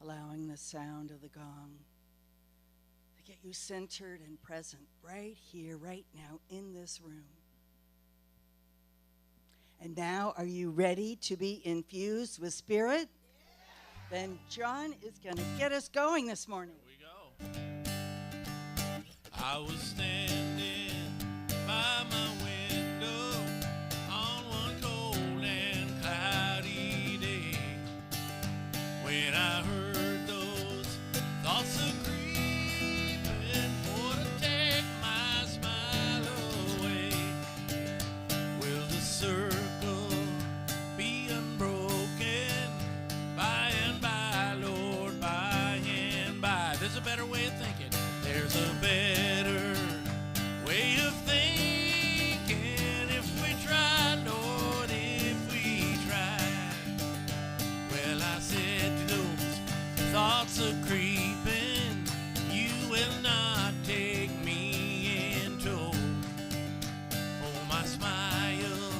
allowing the sound of the gong to get you centered and present right here, right now, in this room. And now, are you ready to be infused with Spirit? Yeah. Then John is going to get us going this morning. Here we go. I was standing by my window on one cold and cloudy day when I heard those thoughts of grieving for to take my smile away. Will the circle be unbroken by and by, Lord, by and by? There's a better way of thinking. There's a better way of thinking if we try, Lord, if we try. Well, I said to those thoughts are creeping, you will not take me in tow. For my smile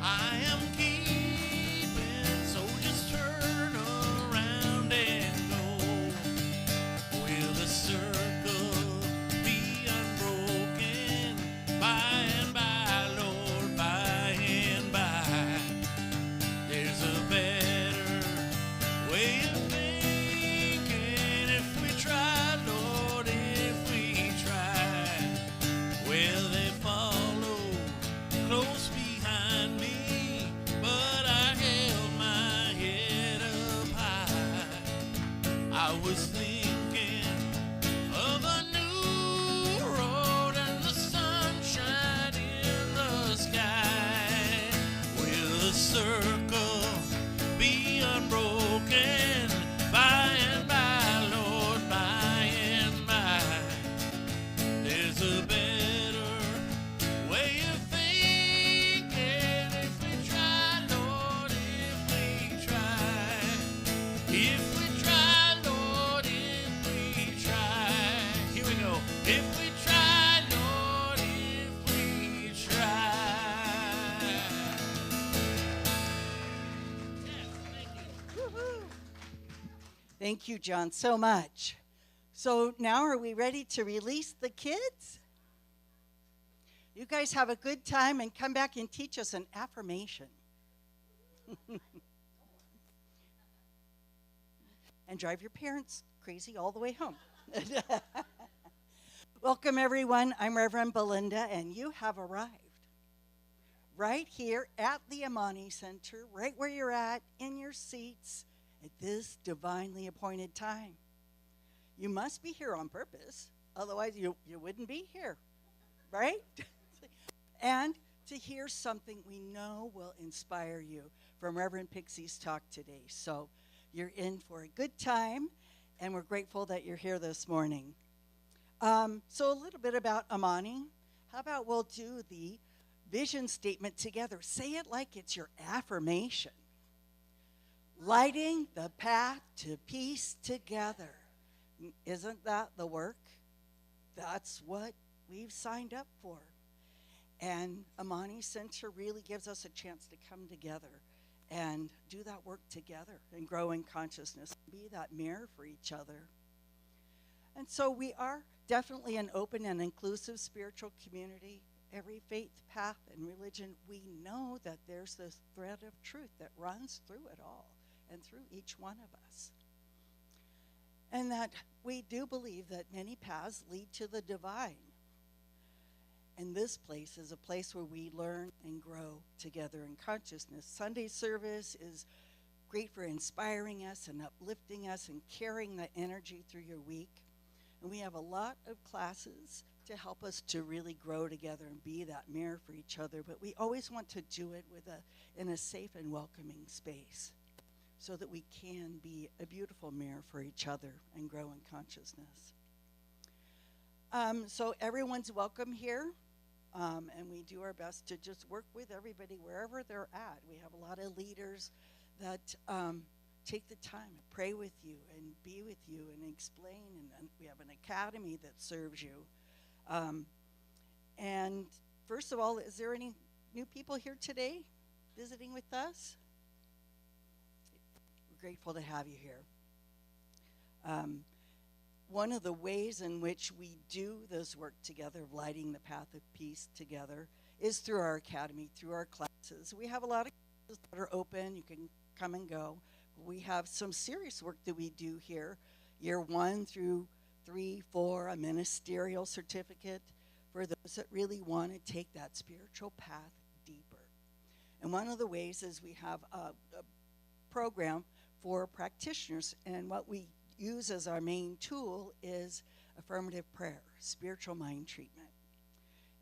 I am keeping, so just turn around and go. Will the circle be unbroken by and by, Lord, by and by? There's a better way of thinking if we try, Lord, if we try. Well, they followed close behind me, but I held my head up high. I was thinking of a new road and the sunshine in the sky. Will the circle be unbroken by and by, Lord, by and by? There's a better way of thinking if we try, Lord, if we try. If we try, Lord, if we try. Here we go. If we try, Lord, if we try. Yes, thank you. Woohoo! Thank you, John, so much. So now are we ready to release the kids? You guys have a good time and come back and teach us an affirmation. And drive your parents crazy all the way home. Welcome, everyone. I'm Reverend Belinda, and you have arrived right here at the Amani Center, right where you're at, in your seats, at this divinely appointed time. You must be here on purpose, otherwise you wouldn't be here, right? And to hear something we know will inspire you from Reverend Pixie's talk today. So you're in for a good time, and we're grateful that you're here this morning. So a little bit about Amani. How about we'll do the vision statement together. Say it like it's your affirmation. Lighting the path to peace together. Isn't that the work? That's what we've signed up for. And Amani Center really gives us a chance to come together and do that work together and grow in consciousness, be that mirror for each other. And so we are definitely an open and inclusive spiritual community. Every faith, path, and religion, we know that there's this thread of truth that runs through it all and through each one of us. And that we do believe that many paths lead to the divine. And this place is a place where we learn and grow together in consciousness. Sunday service is great for inspiring us and uplifting us and carrying the energy through your week. And we have a lot of classes to help us to really grow together and be that mirror for each other. But we always want to do it in a safe and welcoming space so that we can be a beautiful mirror for each other and grow in consciousness. So everyone's welcome here. And we do our best to just work with everybody wherever they're at. We have a lot of leaders that take the time to pray with you and be with you and explain. And we have an academy that serves you. And first of all, is there any new people here today visiting with us? We're grateful to have you here. Um, One of the ways in which we do this work together, of lighting the path of peace together, is through our academy, through our classes. We have a lot of classes that are open. You can come and go. We have some serious work that we do here, year 1 through 3, 4, a ministerial certificate for those that really want to take that spiritual path deeper. And one of the ways is we have a program for practitioners, and what we use as our main tool is affirmative prayer, spiritual mind treatment.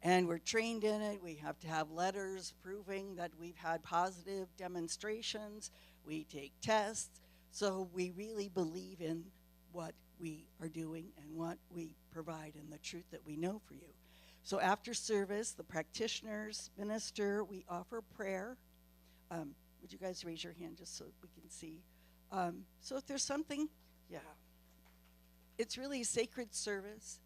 And we're trained in it. We have to have letters proving that we've had positive demonstrations. We take tests. So we really believe in what we are doing and what we provide and the truth that we know for you. So after service, the practitioners minister. We offer prayer. Would you guys raise your hand just so we can see? So if there's something, yeah. It's really a sacred service.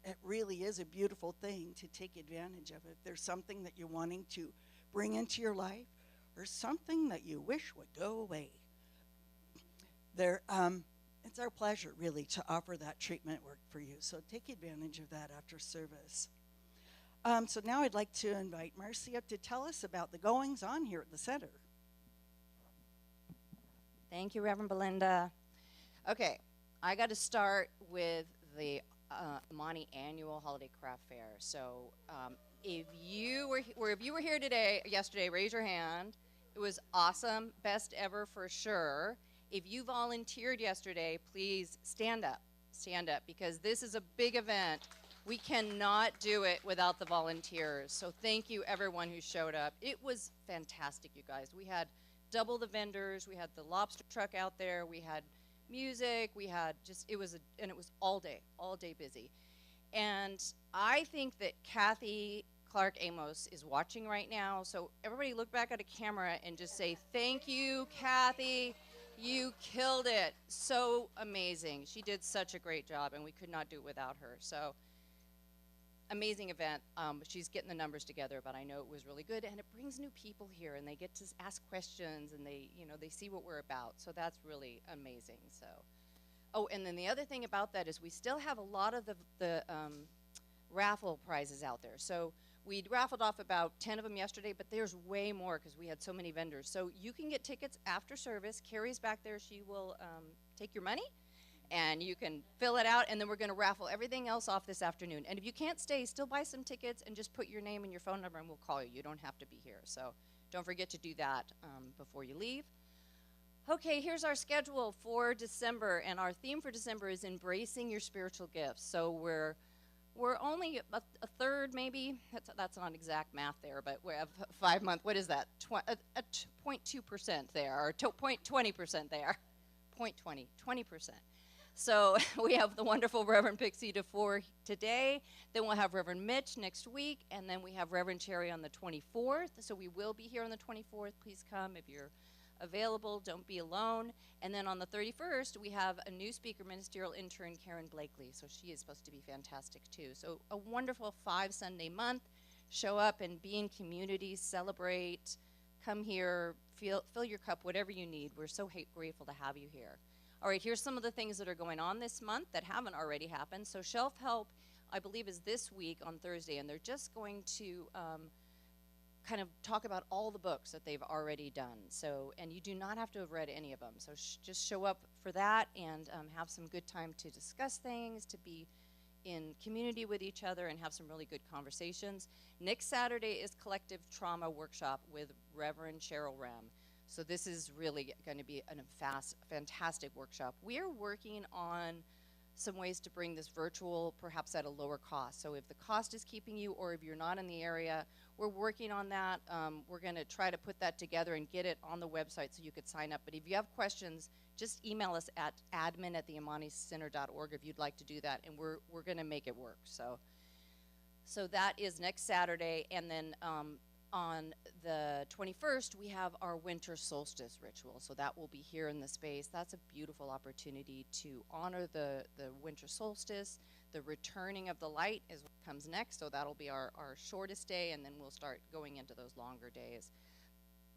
It really is a beautiful thing to take advantage of. If there's something that you're wanting to bring into your life or something that you wish would go away, it's our pleasure, really, to offer that treatment work for you. So take advantage of that after service. So now I'd like to invite Marcy up to tell us about the goings-on here at the center. Thank you, Reverend Belinda. Okay, I got to start with the Amani annual holiday craft fair. So if you were here yesterday, raise your hand. It was awesome, best ever for sure. If you volunteered yesterday, please stand up, because this is a big event. We cannot do it without the volunteers. So thank you, everyone who showed up. It was fantastic, you guys. We had double the vendors. We had the lobster truck out there. We had music. We had it was all day busy. And I think that Kathy Clark Amos is watching right now. So everybody look back at a camera and just say, thank you, Kathy. You killed it. So amazing. She did such a great job, and we could not do it without her. So amazing event. She's getting the numbers together, but I know it was really good, and it brings new people here, and they get to ask questions, and they see what we're about. So that's really amazing. So, oh, and then the other thing about that is we still have a lot of the raffle prizes out there. So we raffled off about 10 of them yesterday, but there's way more because we had so many vendors. So you can get tickets after service. Carrie's back there. She will take your money, and you can fill it out, and then we're going to raffle everything else off this afternoon. And if you can't stay, still buy some tickets and just put your name and your phone number, and we'll call you. You don't have to be here. So don't forget to do that before you leave. Okay, here's our schedule for December, and our theme for December is embracing your spiritual gifts. So we're only a third, maybe. That's not exact math there, but we have 5 months. What is that? 0.2% there, or 0.20% there. 0.20, 20%. So we have the wonderful Reverend Pixie Dufour today. Then we'll have Reverend Mitch next week, and then we have Reverend Cherry on the 24th. So we will be here on the 24th. Please come if you're available. Don't be alone. And then on the 31st, we have a new speaker, ministerial intern Karen Blakely. So she is supposed to be fantastic too. So a wonderful 5-Sunday month. Show up and be in community, celebrate, come here, fill your cup, whatever you need. We're so grateful to have you here. All right, here's some of the things that are going on this month that haven't already happened. So Shelf Help, I believe, is this week on Thursday, and they're just going to kind of talk about all the books that they've already done. So, and you do not have to have read any of them. So just show up for that and have some good time to discuss things, to be in community with each other and have some really good conversations. Next Saturday is Collective Trauma Workshop with Reverend Cheryl Rem. So this is really going to be a fantastic workshop. We are working on some ways to bring this virtual, perhaps at a lower cost. So if the cost is keeping you, or if you're not in the area, we're working on that. We're going to try to put that together and get it on the website so you could sign up. But if you have questions, just email us at admin@theamanicenter.org if you'd like to do that, and we're going to make it work. So that is next Saturday, and then on the 21st, we have our winter solstice ritual. So that will be here in the space. That's a beautiful opportunity to honor the winter solstice. The returning of the light is what comes next. So that'll be our shortest day, and then we'll start going into those longer days.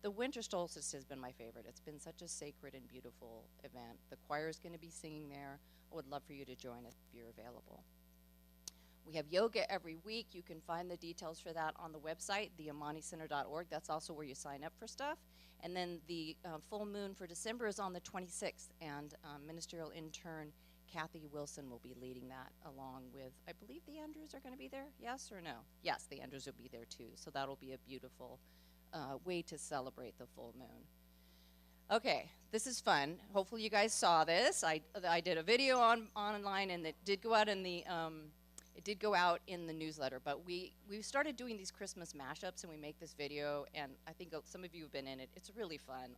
The winter solstice has been my favorite. It's been such a sacred and beautiful event. The choir is going to be singing there. I would love for you to join us if you're available. We have yoga every week. You can find the details for that on the website, theamanicenter.org. That's also where you sign up for stuff. And then the full moon for December is on the 26th, and ministerial intern Kathy Wilson will be leading that along with, I believe the Andrews are going to be there, yes or no? Yes, the Andrews will be there too, so that'll be a beautiful way to celebrate the full moon. Okay, this is fun. Hopefully you guys saw this. I did a video online, and it did go out in the newsletter, but we started doing these Christmas mashups, and we make this video, and I think some of you have been in it. It's really fun.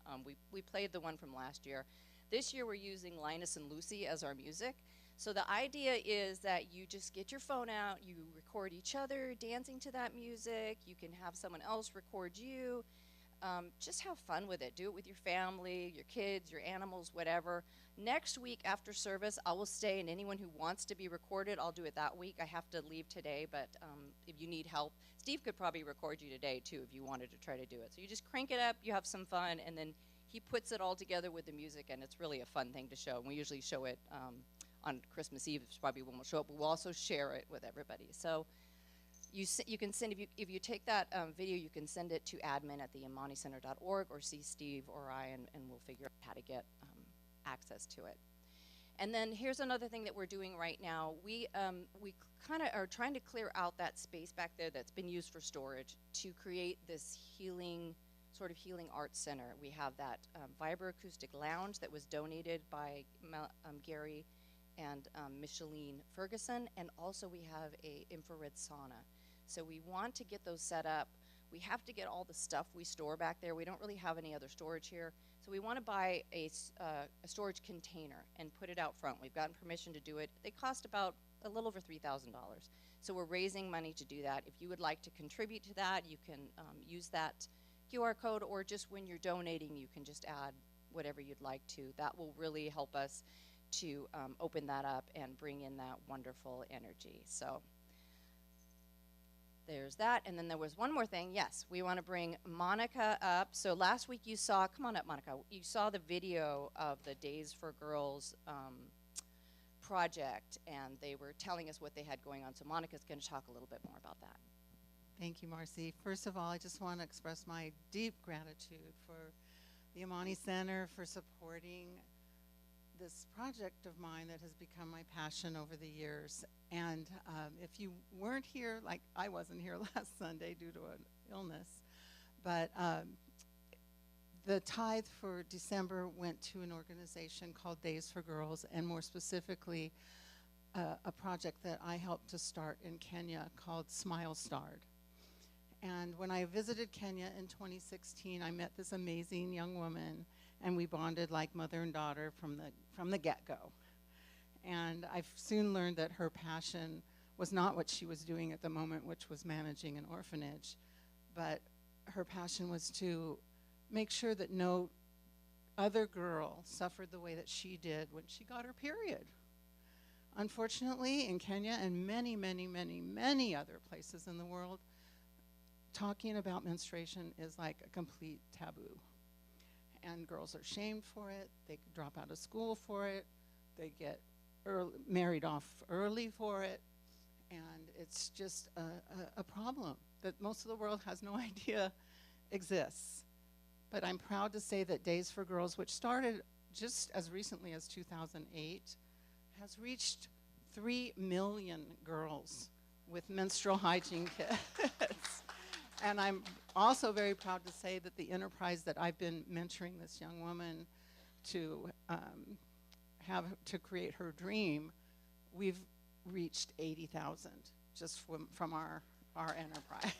We played the one from last year. This year we're using Linus and Lucy as our music. So the idea is that you just get your phone out, you record each other dancing to that music, you can have someone else record you. Just have fun with it. Do it with your family, your kids, your animals, whatever. Next week after service, I will stay, and anyone who wants to be recorded, I'll do it that week. I have to leave today, but if you need help, Steve could probably record you today too if you wanted to try to do it. So you just crank it up, you have some fun, and then he puts it all together with the music, and it's really a fun thing to show. And we usually show it on Christmas Eve. It's probably when we'll show it, but we'll also share it with everybody. So you can send, if you take that video, you can send it to admin@theamanicenter.org, or see Steve or I, and we'll figure out how to get access to it. And then here's another thing that we're doing right now. We kind of are trying to clear out that space back there that's been used for storage to create this sort of healing arts center. We have that vibroacoustic lounge that was donated by Gary and Micheline Ferguson, and also we have a infrared sauna. So we want to get those set up. We have to get all the stuff we store back there. We don't really have any other storage here. So we want to buy a storage container and put it out front. We've gotten permission to do it. They cost about a little over $3,000. So we're raising money to do that. If you would like to contribute to that, you can use that QR code, or just when you're donating, you can just add whatever you'd like to. That will really help us to open that up and bring in that wonderful energy. So there's that. And then there was one more thing. Yes, we want to bring Monica up. So last week you saw, come on up, Monica. You saw the video of the Days for Girls project, and they were telling us what they had going on. So Monica's going to talk a little bit more about that. Thank you, Marcy. First of all, I just want to express my deep gratitude for the Amani Center for supporting this project of mine that has become my passion over the years. And if you weren't here, like I wasn't here last Sunday due to an illness, but the tithe for December went to an organization called Days for Girls, and more specifically, a project that I helped to start in Kenya called Smile Starred. And when I visited Kenya in 2016, I met this amazing young woman, and we bonded like mother and daughter from the get-go. And I soon learned that her passion was not what she was doing at the moment, which was managing an orphanage, but her passion was to make sure that no other girl suffered the way that she did when she got her period. Unfortunately, in Kenya and many, many, many, many other places in the world, talking about menstruation is like a complete taboo. And girls are shamed for it. They drop out of school for it. They get married off early for it. And it's just a problem that most of the world has no idea exists. But I'm proud to say that Days for Girls, which started just as recently as 2008, has reached 3 million girls with menstrual hygiene kits. And I'm also very proud to say that the enterprise that I've been mentoring this young woman to have to create her dream, we've reached 80,000 just from our enterprise.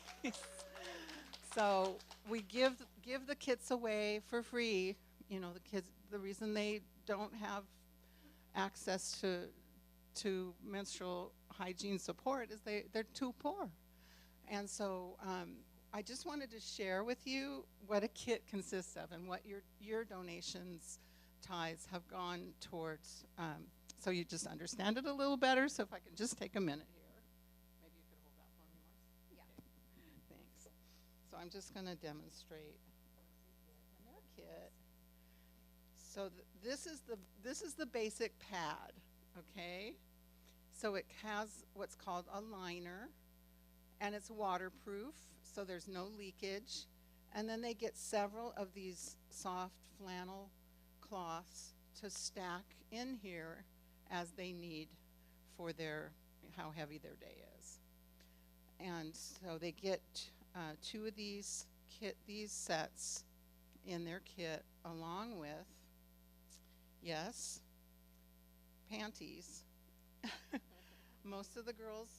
So we give the kits away for free. You know, the kids, the reason they don't have access to menstrual hygiene support is they're too poor. And so I just wanted to share with you what a kit consists of and what your donations tithes have gone towards, so you just understand it a little better. So if I can just take a minute here. Maybe you could hold that for me, Marcy? Yeah. Okay. Thanks. So I'm just going to demonstrate. kit. So this is the basic pad, okay? So it has what's called a liner, and it's waterproof, so there's no leakage. And then they get several of these soft flannel cloths to stack in here as they need for how heavy their day is. And so they get 2 of these sets in their kit, along with, yes, panties. Most of the girls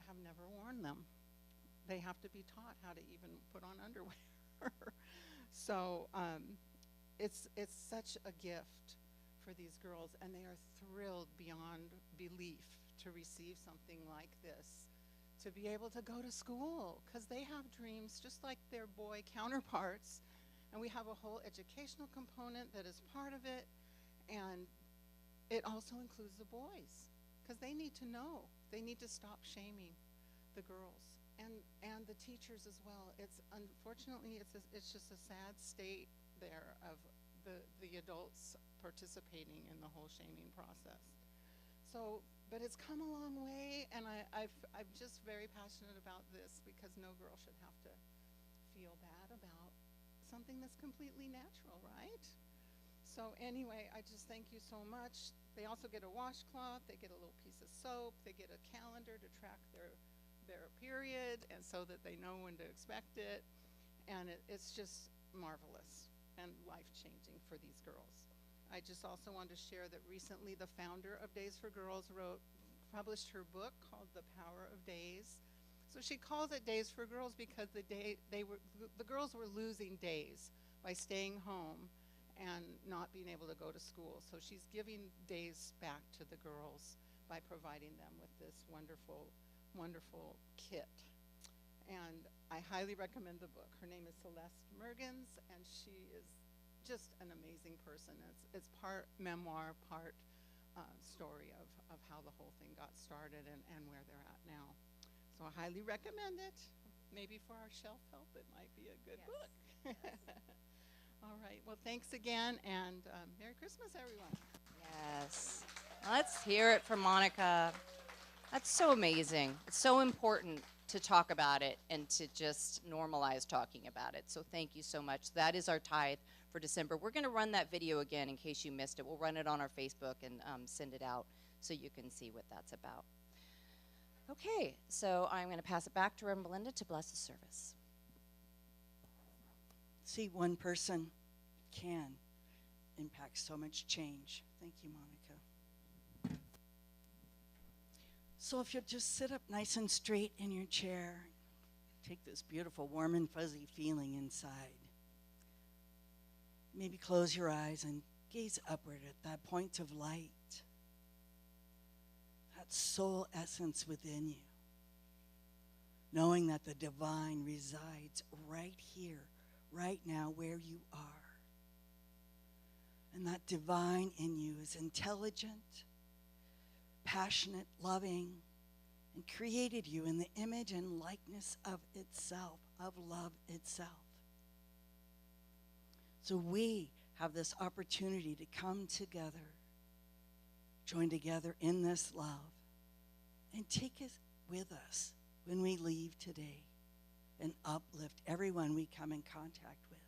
have never worn them. They have to be taught how to even put on underwear. So it's such a gift for these girls, and they are thrilled beyond belief to receive something like this, to be able to go to school, because they have dreams just like their boy counterparts, and we have a whole educational component that is part of it, and it also includes the boys, because they need to know. They need to stop shaming the girls and the teachers as well. It's unfortunately it's just a sad state there of the adults participating in the whole shaming process. So, but it's come a long way, and I'm just very passionate about this, because no girl should have to feel bad about something that's completely natural, right? So anyway, I just thank you so much. They also get a washcloth, they get a little piece of soap, they get a calendar to track their period, and so that they know when to expect it. And it's just marvelous and life-changing for these girls. I just also wanted to share that recently the founder of Days for Girls published her book called The Power of Days. So she calls it Days for Girls because the girls were losing days by staying home and not being able to go to school. So she's giving days back to the girls by providing them with this wonderful, wonderful kit. And I highly recommend the book. Her name is Celeste Mergens, and she is just an amazing person. It's part memoir, part story of how the whole thing got started and where they're at now. So I highly recommend it. Maybe for our shelf help, it might be a good book. All right, well, thanks again, and Merry Christmas, everyone. Yes. Let's hear it from Monica. That's so amazing. It's so important to talk about it and to just normalize talking about it. So thank you so much. That is our tithe for December. We're going to run that video again in case you missed it. We'll run it on our Facebook and send it out so you can see what that's about. Okay, so I'm going to pass it back to Reverend Belinda to bless the service. See, one person can impact so much change. Thank you, Monica. So if you'll just sit up nice and straight in your chair, take this beautiful warm and fuzzy feeling inside. Maybe close your eyes and gaze upward at that point of light, that soul essence within you, knowing that the divine resides right here, right now, where you are. And that divine in you is intelligent, passionate, loving, and created you in the image and likeness of itself, of love itself. So we have this opportunity to come together, join together in this love, and take it with us when we leave today and uplift everyone we come in contact with.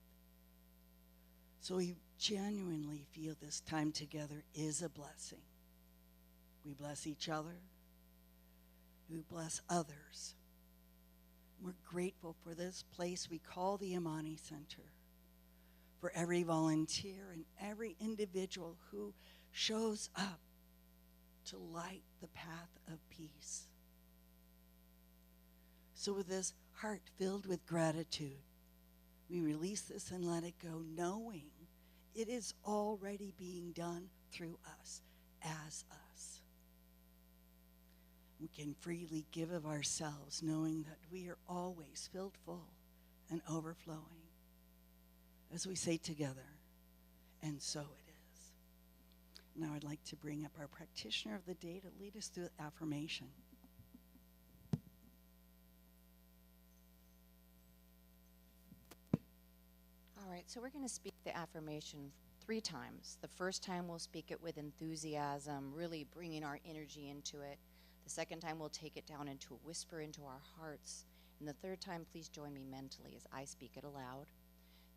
So we genuinely feel this time together is a blessing. We bless each other. We bless others. We're grateful for this place we call the Amani Center, for every volunteer and every individual who shows up to light the path of peace. So with this heart filled with gratitude, we release this and let it go, knowing it is already being done through us, as us. We can freely give of ourselves, knowing that we are always filled full and overflowing. As we say together, and so it is. Now I'd like to bring up our practitioner of the day to lead us through affirmation. All right, right, so we're going to speak the affirmation 3 times. The first time we'll speak it with enthusiasm, really bringing our energy into it. The second time we'll take it down into a whisper into our hearts. And the third time, please join me mentally as I speak it aloud.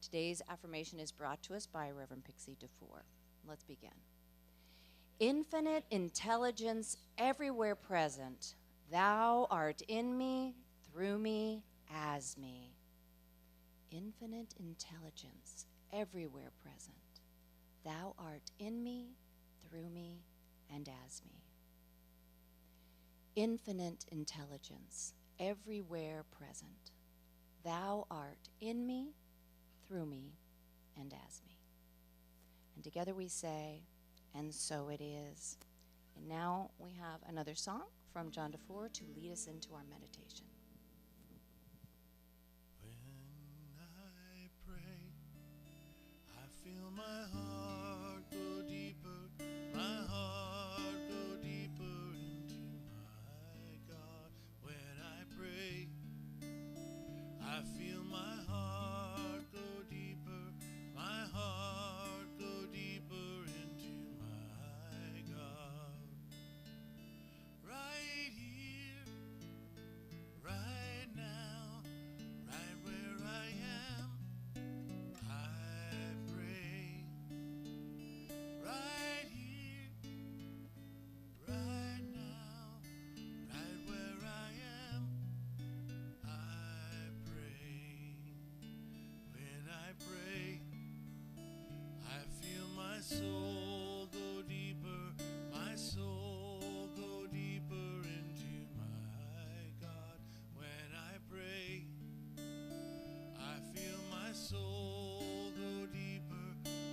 Today's affirmation is brought to us by Reverend Pixie Dufour. Let's begin. Infinite intelligence everywhere present, thou art in me, through me, as me. Infinite intelligence everywhere present, thou art in me, through me, and as me. Infinite intelligence everywhere present, thou art in me, through me, and as me. And together we say, and so it is. And now we have another song from John Dufour to lead us into our meditation. When I pray, I feel my heart go deeper, my heart go deeper into my God. When I pray, I feel my heart go deeper, my heart go deeper into my God. Right here, right now, right where I am, I pray. Right here, right now, right where I am, I pray. When I pray, I feel my soul go deeper, my soul go deeper into my God. When I pray, I feel my soul go deeper,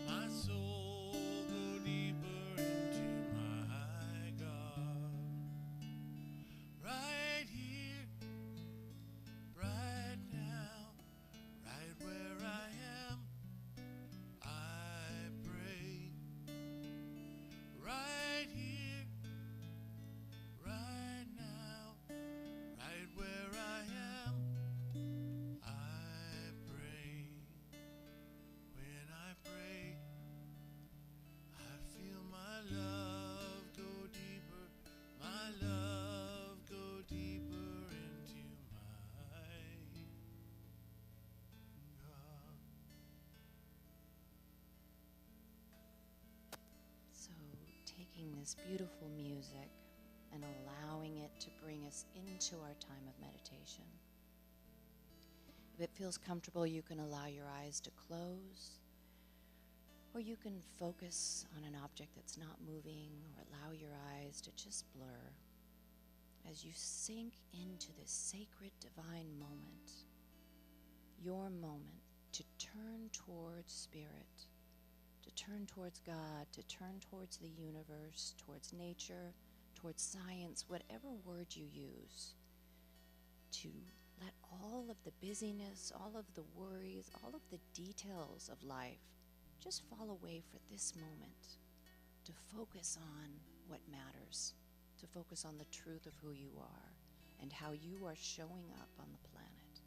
my soul go deeper into my God. Right here, right now, right where I am, I pray. Right here, right now, right where I am, I pray. When I pray, I feel my love go deeper, my love go deeper into my God. So, taking this beautiful music and allowing it to bring us into our time of meditation. If it feels comfortable, you can allow your eyes to close, or you can focus on an object that's not moving, or allow your eyes to just blur as you sink into this sacred divine moment, your moment to turn towards spirit, to turn towards God, to turn towards the universe, towards nature, towards science, whatever word you use, to let all of the busyness, all of the worries, all of the details of life just fall away for this moment, to focus on what matters, to focus on the truth of who you are and how you are showing up on the planet.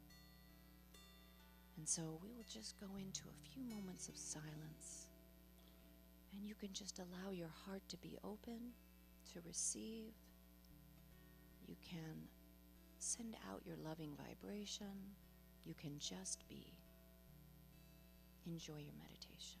And so we will just go into a few moments of silence, and you can just allow your heart to be open, to receive. You can send out your loving vibration. You can just be. Enjoy your meditation.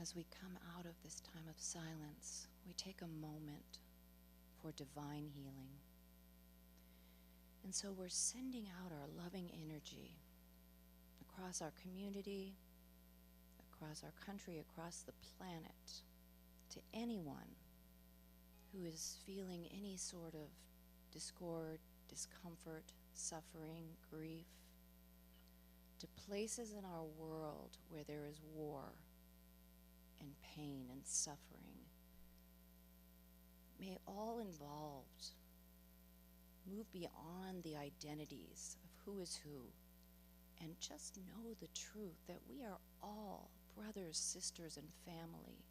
as we come out of this time of silence, we take a moment for divine healing. And so we're sending out our loving energy across our community, across our country, across the planet, to anyone who is feeling any sort of discord, discomfort, suffering, grief, to places in our world where there is war and pain and suffering. May all involved move beyond the identities of who is who and just know the truth that we are all brothers, sisters, and family,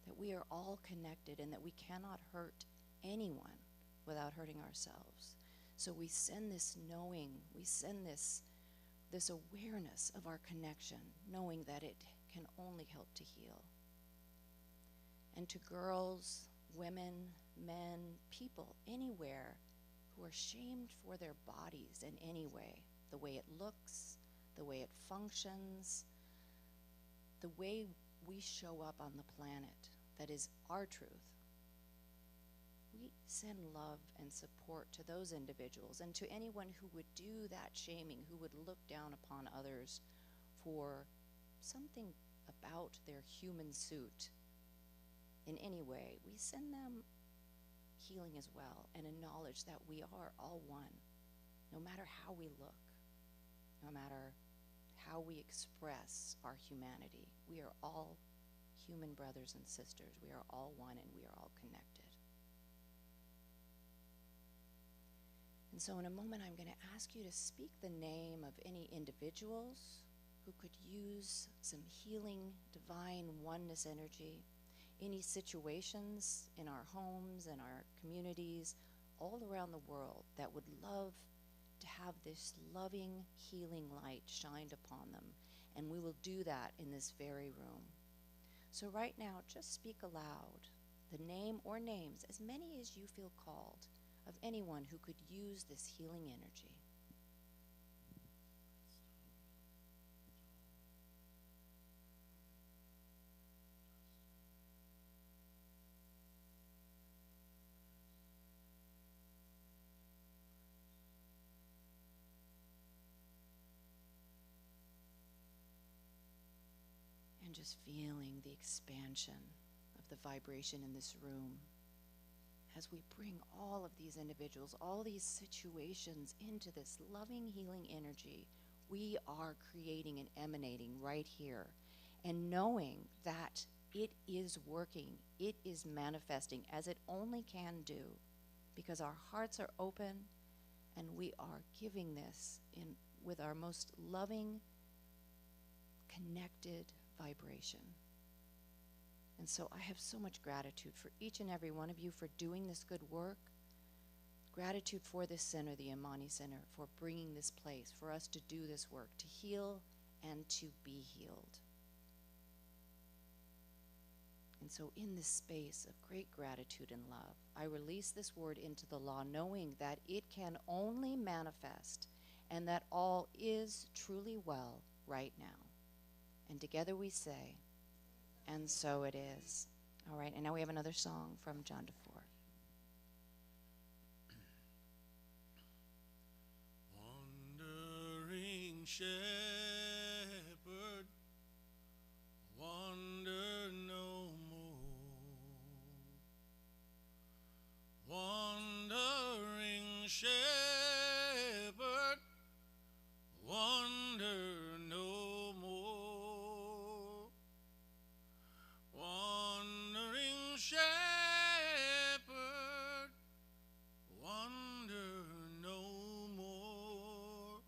that we are all connected and that we cannot hurt anyone without hurting ourselves. So we send this knowing, we send this awareness of our connection, knowing that it can only help to heal. And to girls, women, men, people, anywhere who are shamed for their bodies in any way, the way it looks, the way it functions, the way we show up on the planet, that is our truth. We send love and support to those individuals and to anyone who would do that shaming, who would look down upon others for something about their human suit in any way. We send them healing as well and a knowledge that we are all one, no matter how we look, no matter how we express our humanity. We are all human brothers and sisters. We are all one and we are all connected. And so in a moment, I'm going to ask you to speak the name of any individuals who could use some healing, divine oneness energy, any situations in our homes and our communities all around the world that would love to have this loving, healing light shined upon them. And we will do that in this very room. So right now, just speak aloud the name or names, as many as you feel called, of anyone who could use this healing energy. And just feeling the expansion of the vibration in this room as we bring all of these individuals, all these situations into this loving, healing energy. We are creating and emanating right here, and knowing that it is working, it is manifesting as it only can do, because our hearts are open and we are giving this in with our most loving, connected vibration. And so I have so much gratitude for each and every one of you for doing this good work. Gratitude for this center, the Amani Center, for bringing this place, for us to do this work, to heal and to be healed. And so in this space of great gratitude and love, I release this word into the law, knowing that it can only manifest and that all is truly well right now. And together we say, and so it is. All right, and now we have another song from John Dufour. Wandering shepherd, wander no more. Wandering shepherd, wander no more. Wandering shepherd, wander no more.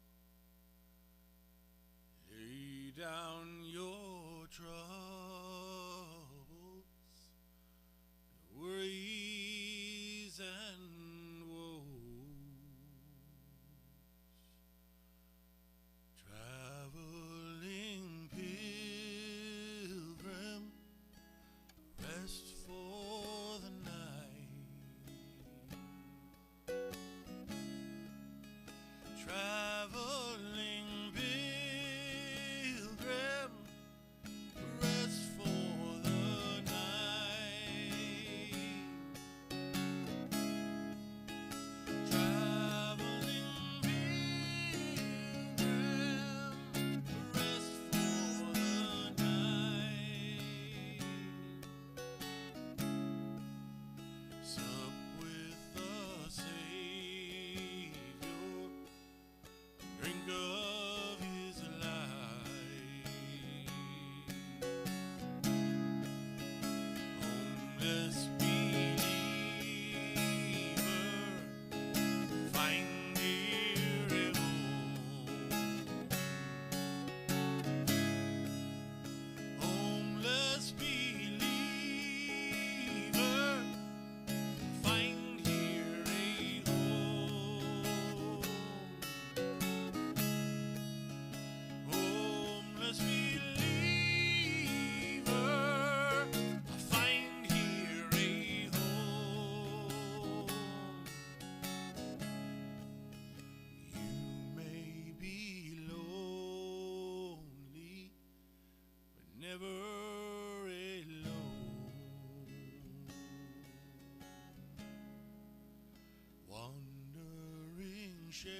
shepherd,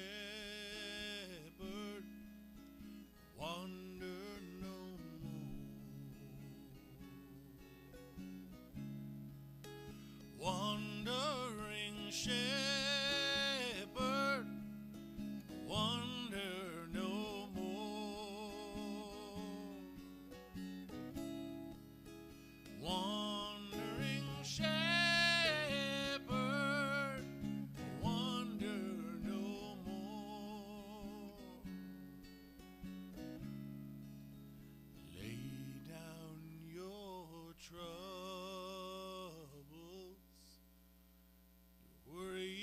wander no more. Wandering shepherd, wander no more. Wandering shepherd, wander no more. Lay down your troubles, your worries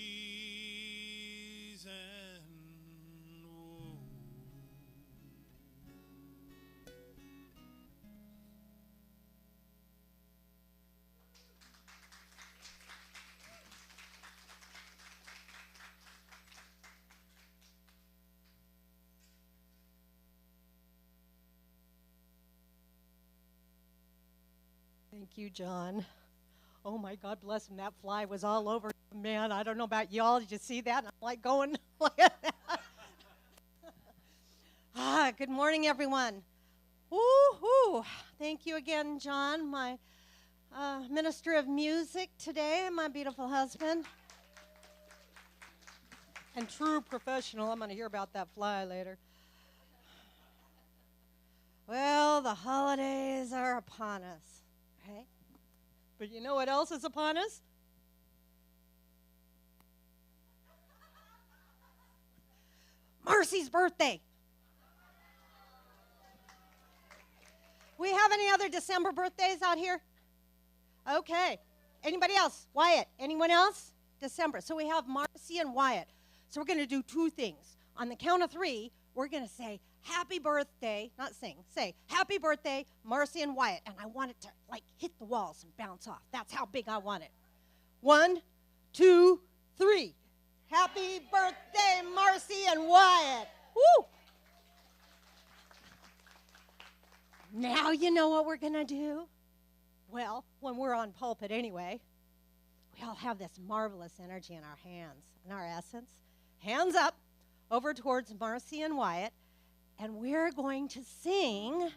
and woe. Thank you, John. Oh my God bless him. That fly was all over him, man. I don't know about y'all. Did you see that? I'm like going like that. Good morning, everyone. Woo-hoo. Thank you again, John, my minister of music today, my beautiful husband. And true professional. I'm going to hear about that fly later. Well, the holidays are upon us, right? But you know what else is upon us? Marcy's birthday. We have any other December birthdays out here? Okay. Anybody else? Wyatt. Anyone else? December. So we have Marcy and Wyatt. So we're going to do two things. On the count of three, we're going to say happy birthday, not sing, say happy birthday, Marcy and Wyatt. And I want it to like hit the walls and bounce off. That's how big I want it. 1, 2, 3. Happy birthday, Marcy and Wyatt. Woo! Now you know what we're going to do? Well, when we're on pulpit anyway, we all have this marvelous energy in our hands, in our essence. Hands up over towards Marcy and Wyatt, and we're going to sing,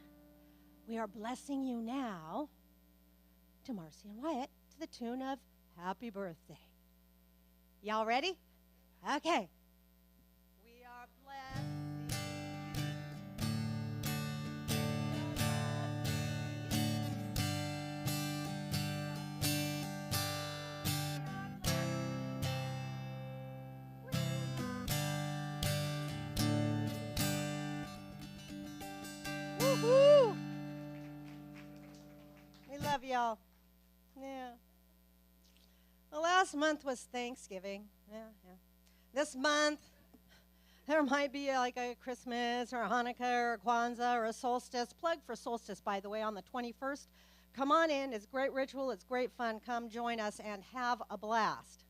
"We Are Blessing You Now," to Marcy and Wyatt to the tune of Happy Birthday. Y'all ready? Okay. We are blessing Woo-hoo! We love y'all. Yeah. The last month was Thanksgiving. Yeah. This month, there might be like a Christmas or a Hanukkah or a Kwanzaa or a solstice. Plug for solstice, by the way, on the 21st. Come on in. It's a great ritual. It's great fun. Come join us and have a blast.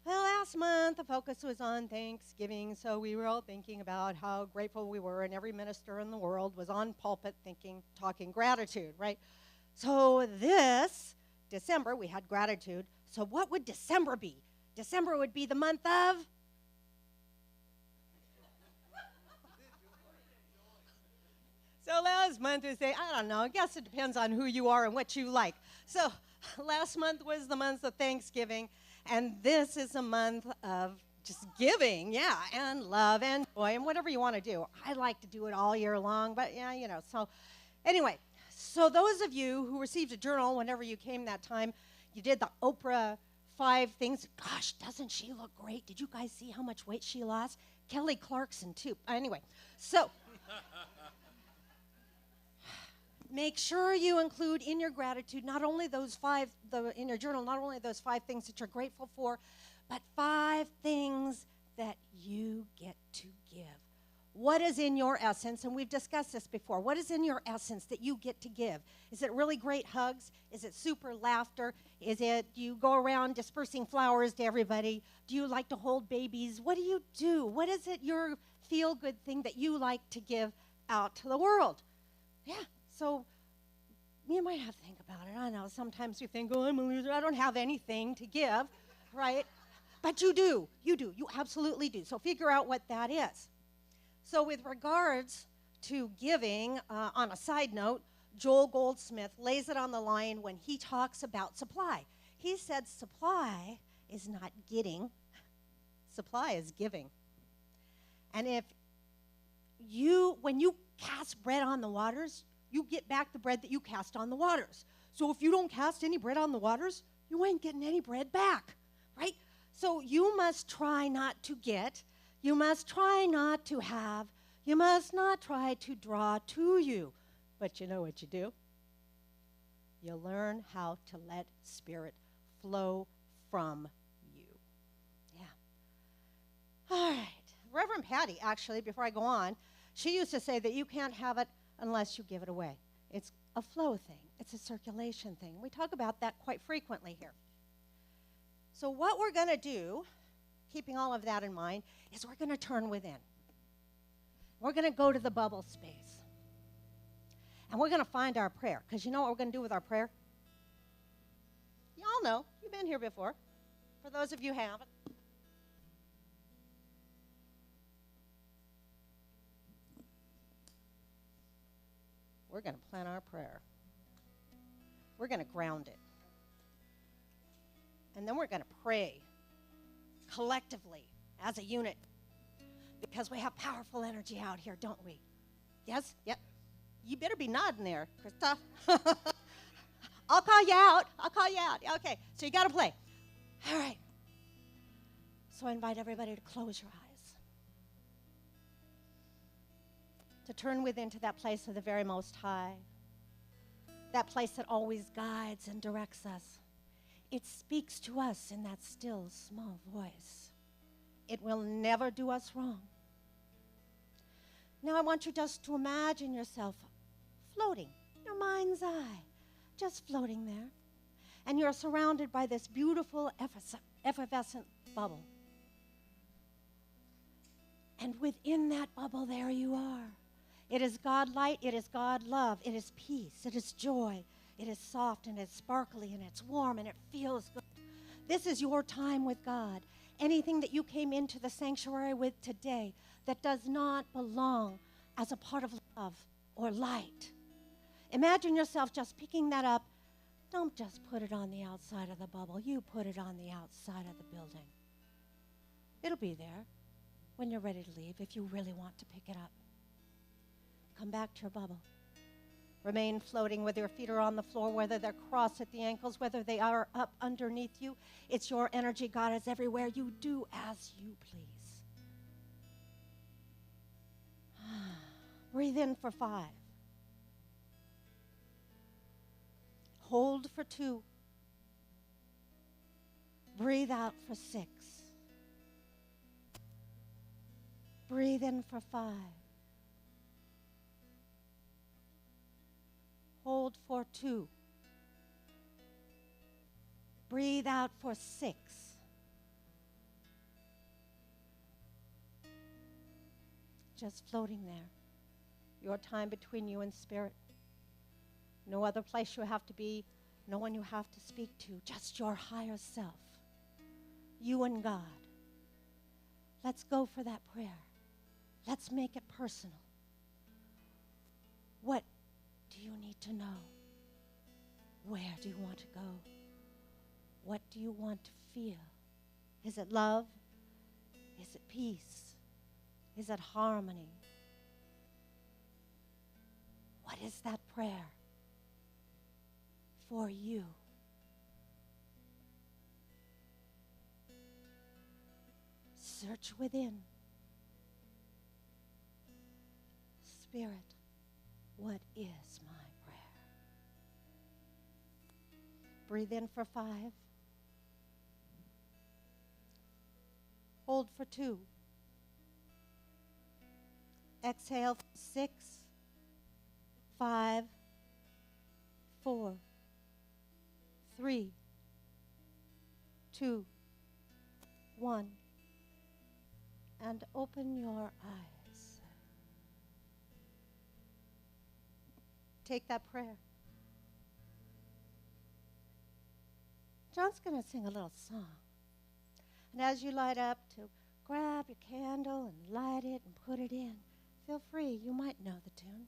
Well, last month, the focus was on Thanksgiving, so we were all thinking about how grateful we were, and every minister in the world was on pulpit talking gratitude, right? So this December, we had gratitude. So what would December be? December would be the month of? So last month we say, I don't know, I guess it depends on who you are and what you like. So last month was the month of Thanksgiving, and this is a month of just giving, yeah, and love and joy and whatever you want to do. I like to do it all year long, but yeah, you know. So anyway, so those of you who received a journal whenever you came that time, you did the Oprah 5 things. Gosh, doesn't she look great? Did you guys see how much weight she lost? Kelly Clarkson, too. Anyway, so make sure you include in your gratitude not only those 5, in your journal, not only those 5 things that you're grateful for, but 5 things that you get to give. What is in your essence? And we've discussed this before. What is in your essence that you get to give? Is it really great hugs? Is it super laughter? Is it you go around dispersing flowers to everybody? Do you like to hold babies? What do you do? What is it your feel-good thing that you like to give out to the world? Yeah, so you might have to think about it. I know sometimes you think, oh, I'm a loser. I don't have anything to give, right? But you do. You absolutely do. So figure out what that is. So with regards to giving, on a side note, Joel Goldsmith lays it on the line when he talks about supply. He said supply is not getting, supply is giving. And when you cast bread on the waters, you get back the bread that you cast on the waters. So if you don't cast any bread on the waters, you ain't getting any bread back, right? So you must try not to get, you must try not to have, you must not try to draw to you. But you know what you do? You learn how to let Spirit flow from you. Yeah. All right. Reverend Patty, actually, before I go on, she used to say that you can't have it unless you give it away. It's a flow thing. It's a circulation thing. We talk about that quite frequently here. So what we're going to do, keeping all of that in mind, is we're going to turn within. We're going to go to the bubble space. And we're going to find our prayer. Because you know what we're going to do with our prayer? Y'all know. You've been here before. For those of you who haven't. We're going to plan our prayer. We're going to ground it. And then we're going to pray collectively as a unit. Because we have powerful energy out here, don't we? Yes? Yep. You better be nodding there, Krista. I'll call you out. Okay, so you got to play. All right. So I invite everybody to close your eyes. To turn within to that place of the very Most High. That place that always guides and directs us. It speaks to us in that still, small voice. It will never do us wrong. Now I want you just to imagine yourself floating, your mind's eye, just floating there. And you're surrounded by this beautiful effervescent bubble. And within that bubble, there you are. It is God light, it is God love, it is peace, it is joy, it is soft and it's sparkly and it's warm and it feels good. This is your time with God. Anything that you came into the sanctuary with today that does not belong as a part of love or light. Imagine yourself just picking that up. Don't just put it on the outside of the bubble. You put it on the outside of the building. It'll be there when you're ready to leave if you really want to pick it up. Come back to your bubble. Remain floating, whether your feet are on the floor, whether they're crossed at the ankles, whether they are up underneath you. It's your energy. God is everywhere. You do as you please. Breathe in for 5. Hold for 2. Breathe out for 6. Breathe in for 5. Hold for 2. Breathe out for 6. Just floating there. Your time between you and Spirit. No other place you have to be. No one you have to speak to. Just your higher self. You and God. Let's go for that prayer. Let's make it personal. What do you need to know? Where do you want to go? What do you want to feel? Is it love? Is it peace? Is it harmony? What is that prayer for you? Search within. Spirit, what is my prayer? Breathe in for 5. Hold for 2. Exhale for 6, 5, 4, 3, 2, 1. And open your eyes. Take that prayer. John's going to sing a little song. And as you light up, to grab your candle and light it and put it in. Feel free. You might know the tune.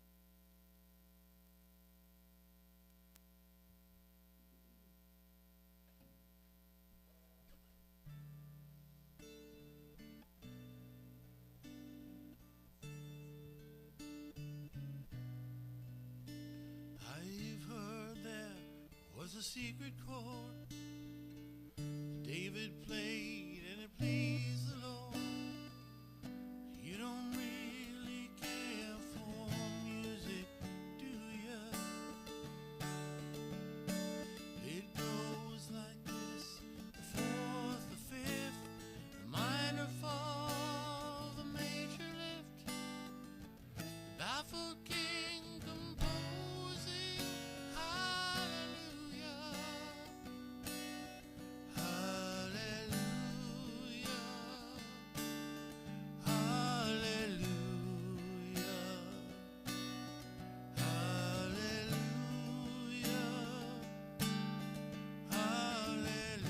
I've heard there was a secret chord David played and it pleased the Lord. You don't really care for music, do ya? It goes like this: the fourth, the fifth, the minor fall, the major lift, the baffled king composing hallelujah. Hallelujah, hallelujah, hallelujah, hallelujah.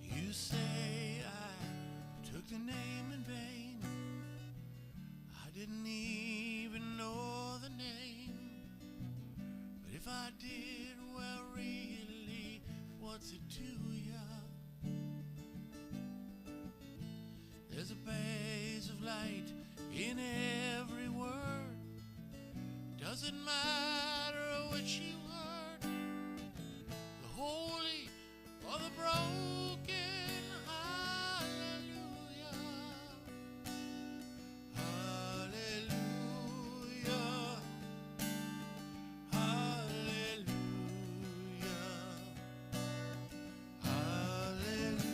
You say I took the name in vain. I didn't even know the name. But if I did, well, really, what's it to ya? There's a blaze of light in every word. Doesn't matter which you heard, the holy or the broken. Hallelujah, hallelujah, hallelujah, hallelujah,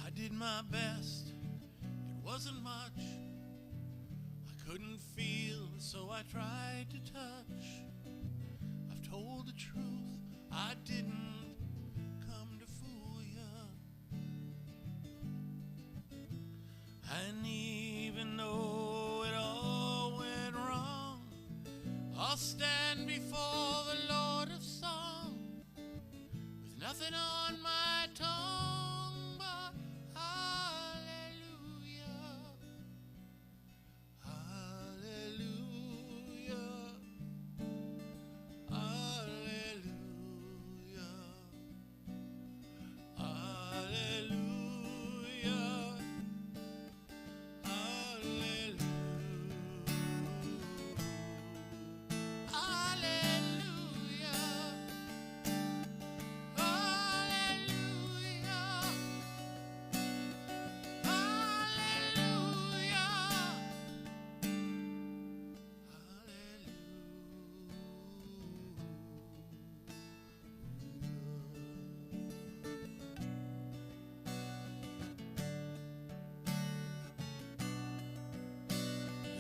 I did my best, it wasn't much. I couldn't feel, so I tried to touch. I've told the truth, I didn't come to fool ya. And even though it all went wrong, I'll stand before the Lord of Song with nothing on my tongue but hallelujah, hallelujah, hallelujah, hallelujah,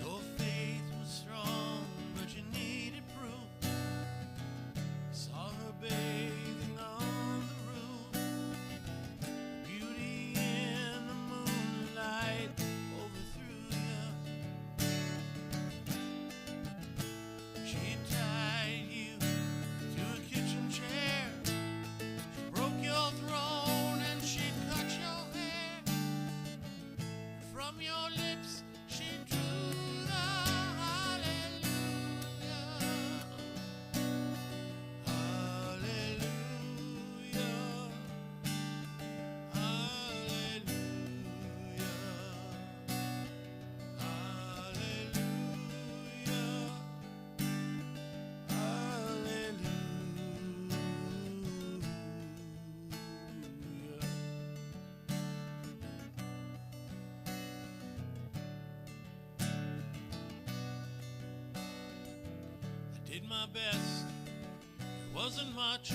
Your faith was strong, but you needed proof. Saw her bathing on the roof. Beauty in the moonlight overthrew you. She tied you to a kitchen chair. She broke your throne and she cut your hair. From your lips she drew the hallelujah, hallelujah, hallelujah, hallelujah, hallelujah. I did my best, it wasn't much.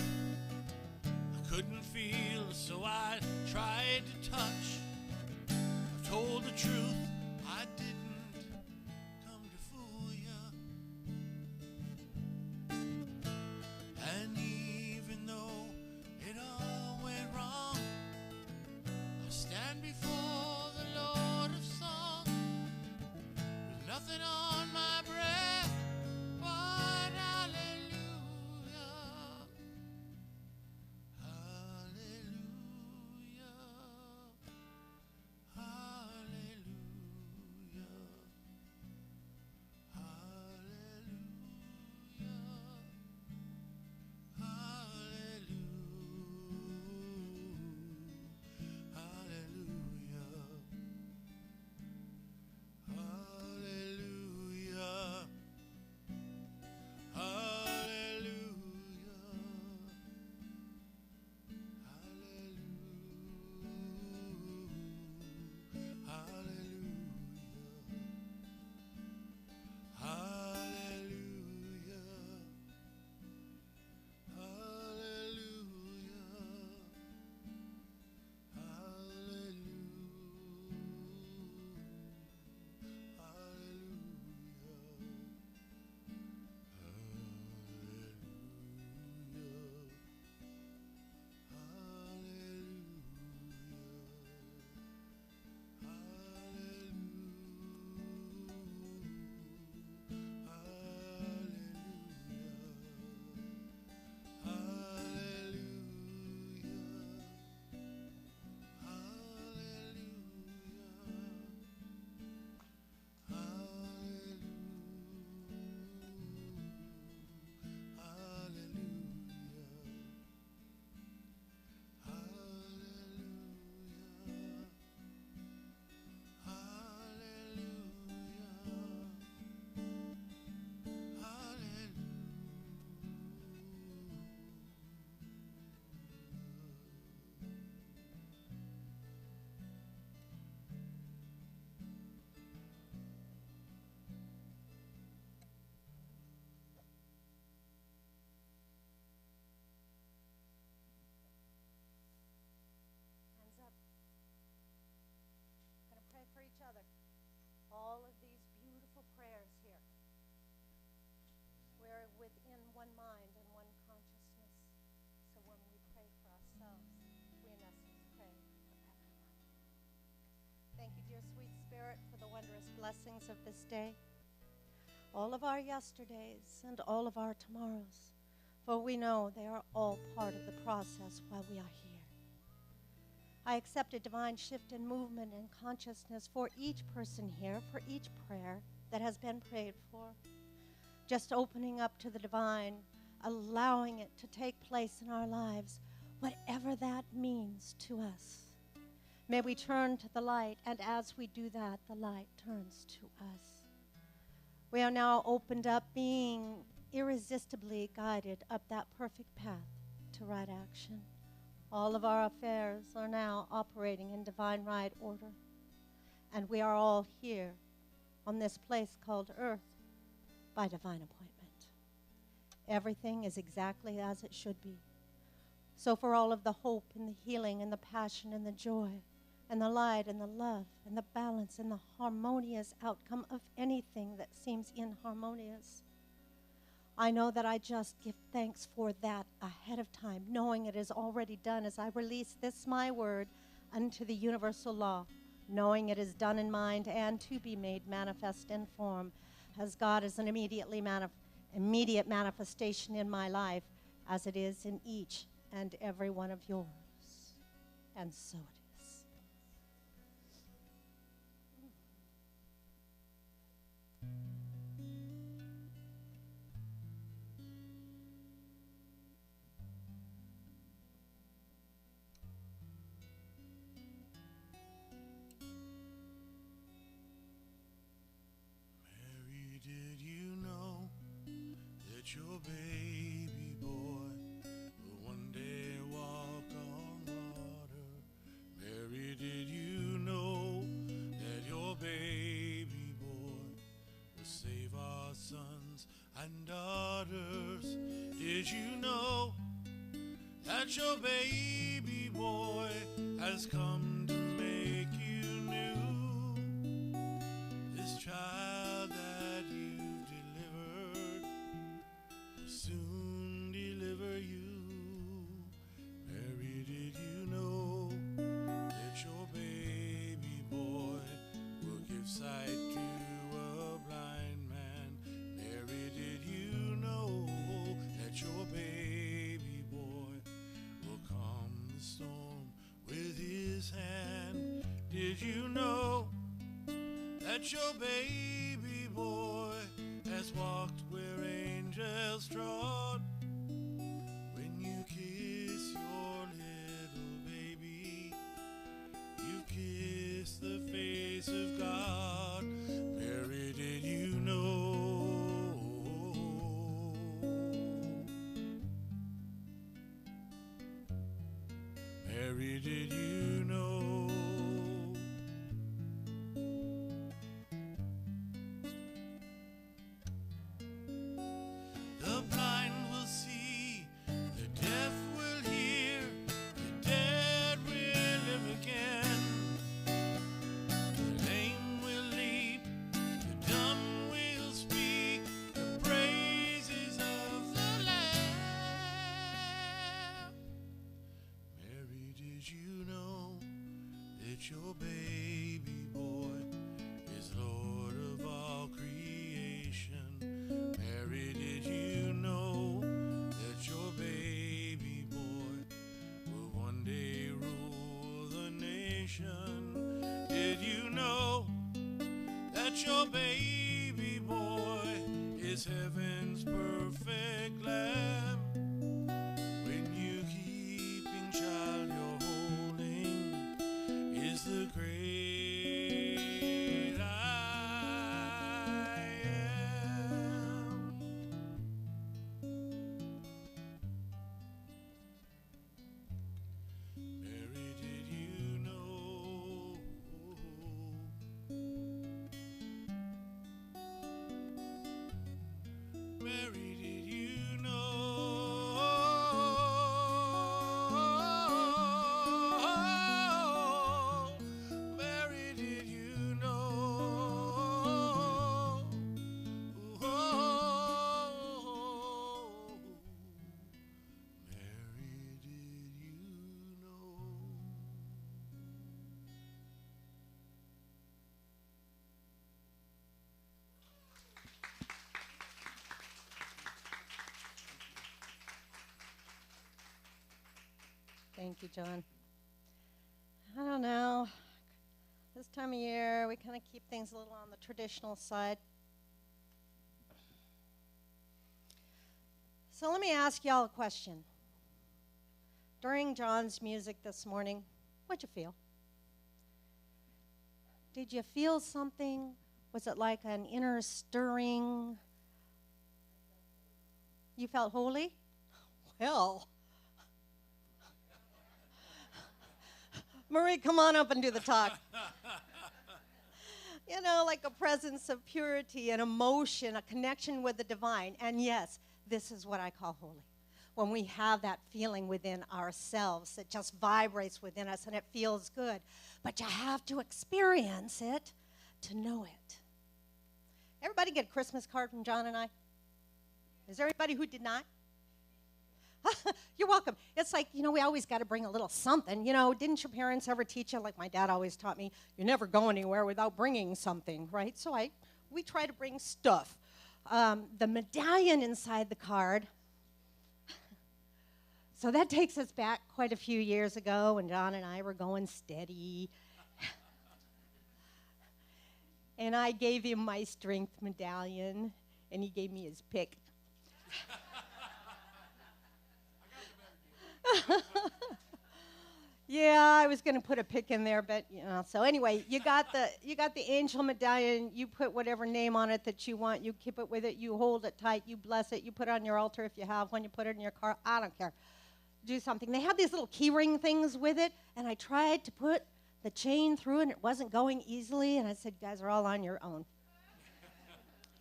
I couldn't feel, so I tried to touch. I've told the truth. I didn't come to fool you. And even though it all went wrong, I stand before the Lord of Song with nothing on my breath but hallelujah. Hallelujah. Hallelujah. Hallelujah. Hallelujah. Hallelujah. Hands up. Going to pray for each other. All of these beautiful prayers here. We're within one mind and one consciousness. So when we pray for ourselves, we in essence pray for everyone. Thank you, dear sweet Spirit, for the wondrous blessings of this day. All of our yesterdays and all of our tomorrows. For we know they are all part of the process while we are here. I accept a divine shift in movement and consciousness for each person here, for each prayer that has been prayed for. Just opening up to the divine, allowing it to take place in our lives, whatever that means to us. May we turn to the light, and as we do that, the light turns to us. We are now opened up, being irresistibly guided up that perfect path to right action. All of our affairs are now operating in divine right order. And we are all here on this place called Earth by divine appointment. Everything is exactly as it should be. So for all of the hope and the healing and the passion and the joy and the light and the love and the balance and the harmonious outcome of anything that seems inharmonious, I know that I just give thanks for that ahead of time, knowing it is already done as I release this my word unto the universal law, knowing it is done in mind and to be made manifest in form, as God is an immediate manifestation in my life, as it is in each and every one of yours. And so it is. Mary, did you know that your baby boy will one day walk on water? Mary, did you know that your baby boy will save our sons and daughters? Did you know that your baby boy has come to make you new? sight to a blind man. Mary, did you know that your baby boy will calm the storm with his hand? Did you know that your baby boy has walked where angels trod? When you kiss your little baby, you kiss the face of God. Mary, did you know? Mary, did you know? The blind will see, the deaf will hear, the dead will live again. The lame will leap, the dumb will speak, the praises of the Lamb. Mary, did you know that your baby boy is Lord of all creation? Mary, did you know that your baby boy will one day rule the nation? Did you know that your baby boy is heaven's perfect lamb? When you keeping child you're holding is the great I am. Mary, did you know? Mary, did you know? Mary, did you know? Mary, did you know? Thank you, John. I don't know. This time of year, we kind of keep things a little on the traditional side. So let me ask y'all a question. During John's music this morning, what'd you feel? Did you feel something? Was it like an inner stirring? You felt holy? Well, Marie, come on up and do the talk. You know, like a presence of purity and emotion, a connection with the divine. And yes, this is what I call holy. When we have that feeling within ourselves, it just vibrates within us and it feels good. But you have to experience it to know it. Everybody get a Christmas card from John and I? Is there anybody who did not? You're welcome. It's like, you know, we always got to bring a little something. You know, didn't your parents ever teach you, like my dad always taught me, you never go anywhere without bringing something, right? So we try to bring stuff. The medallion inside the card. So that takes us back quite a few years ago when John and I were going steady. And I gave him my strength medallion, and he gave me his pick. Yeah, I was going to put a pick in there, but you know. So anyway, you got the angel medallion. You put whatever name on it that you want. You keep it with it. You hold it tight. You bless it. You put it on your altar if you have one. You put it in your car. I don't care. Do something. They have these little key ring things with it, and I tried to put the chain through, and it wasn't going easily. And I said, "You guys are all on your own."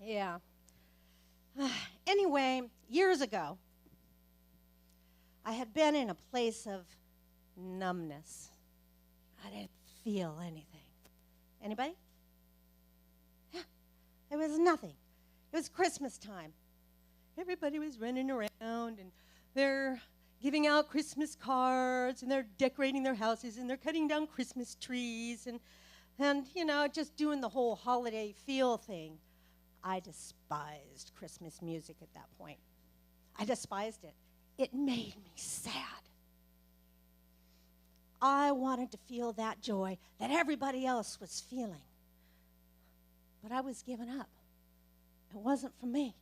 Yeah. Anyway, years ago, I had been in a place of numbness. I didn't feel anything. Anybody? Yeah, there was nothing. It was Christmas time. Everybody was running around, and they're giving out Christmas cards, and they're decorating their houses, and they're cutting down Christmas trees, and and, just doing the whole holiday feel thing. I despised Christmas music at that point. I despised it. It made me sad. I wanted to feel that joy that everybody else was feeling. But I was giving up. It wasn't for me.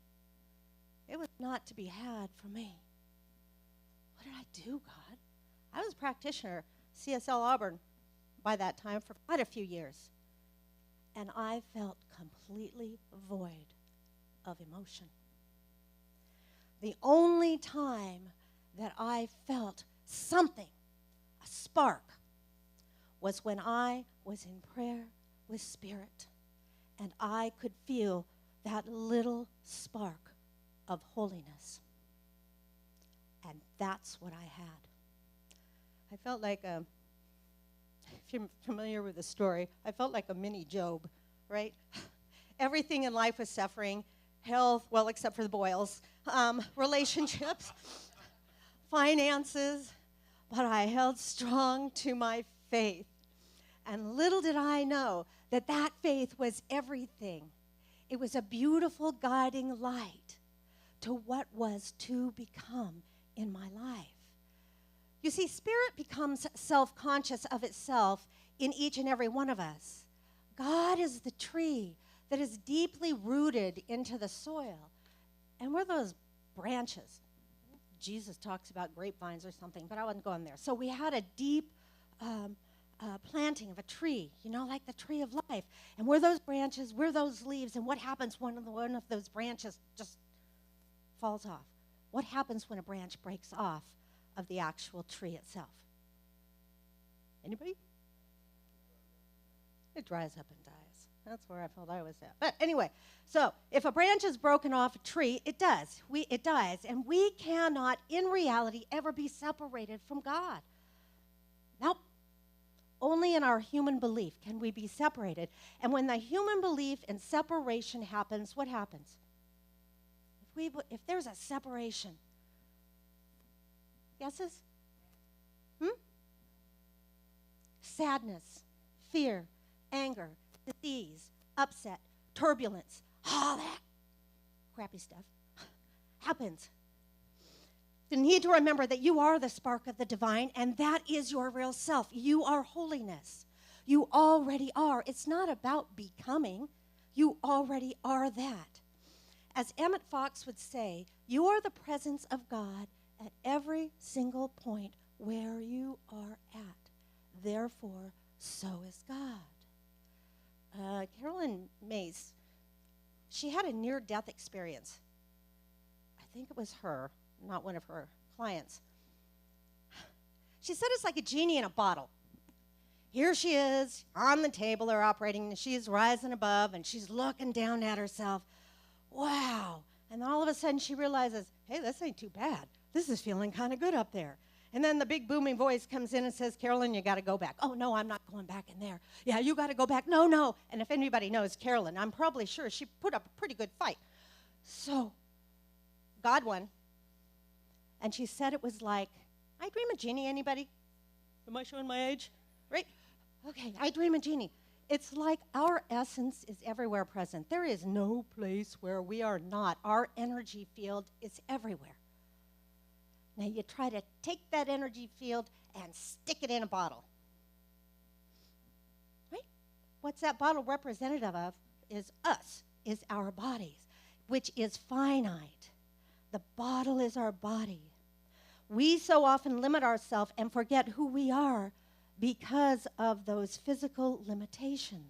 It was not to be had for me. What did I do, God? I was a practitioner, CSL Auburn, by that time for quite a few years. And I felt completely void of emotion. The only time that I felt something, a spark, was when I was in prayer with Spirit, and I could feel that little spark of holiness. And that's what I had. I felt like if you're familiar with the story, I felt like a mini Job, right? Everything in life was suffering, health, well, except for the boils, relationships, finances, but I held strong to my faith. And little did I know that that faith was everything. It was a beautiful guiding light to what was to become in my life. You see, Spirit becomes self-conscious of itself in each and every one of us. God is the tree that is deeply rooted into the soil. And we're those branches. Jesus talks about grapevines or something, but I wasn't going there. So we had a deep planting of a tree, like the tree of life. And we're those branches, we're those leaves, and what happens when one of those branches just falls off? What happens when a branch breaks off of the actual tree itself? Anybody? It dries up and dies. That's where I felt I was at. But anyway, so if a branch is broken off a tree, it does. It dies. And we cannot, in reality, ever be separated from God. Nope. Only in our human belief can we be separated. And when the human belief in separation happens, what happens? If there's a separation, guesses? Sadness, fear, anger, disease, upset, turbulence, all that crappy stuff happens. You need to remember that you are the spark of the divine, and that is your real self. You are holiness. You already are. It's not about becoming. You already are that. As Emmett Fox would say, you are the presence of God at every single point where you are at. Therefore, so is God. Carolyn Mace, she had a near-death experience. I think it was her, not one of her clients. She said it's like a genie in a bottle. Here she is on the table they're operating, and she's rising above, and she's looking down at herself. Wow. And all of a sudden she realizes, hey, this ain't too bad. This is feeling kind of good up there. And then the big booming voice comes in and says, Carolyn, you got to go back. Oh, no, I'm not going back in there. Yeah, you got to go back. No, no. And if anybody knows Carolyn, I'm probably sure she put up a pretty good fight. So God won. And she said it was like, I dream a genie, anybody? Am I showing my age? Right? Okay, I dream a genie. It's like our essence is everywhere present. There is no place where we are not. Our energy field is everywhere. Now you try to take that energy field and stick it in a bottle. Right? What's that bottle representative of is us, is our bodies, which is finite. The bottle is our body. We so often limit ourselves and forget who we are because of those physical limitations.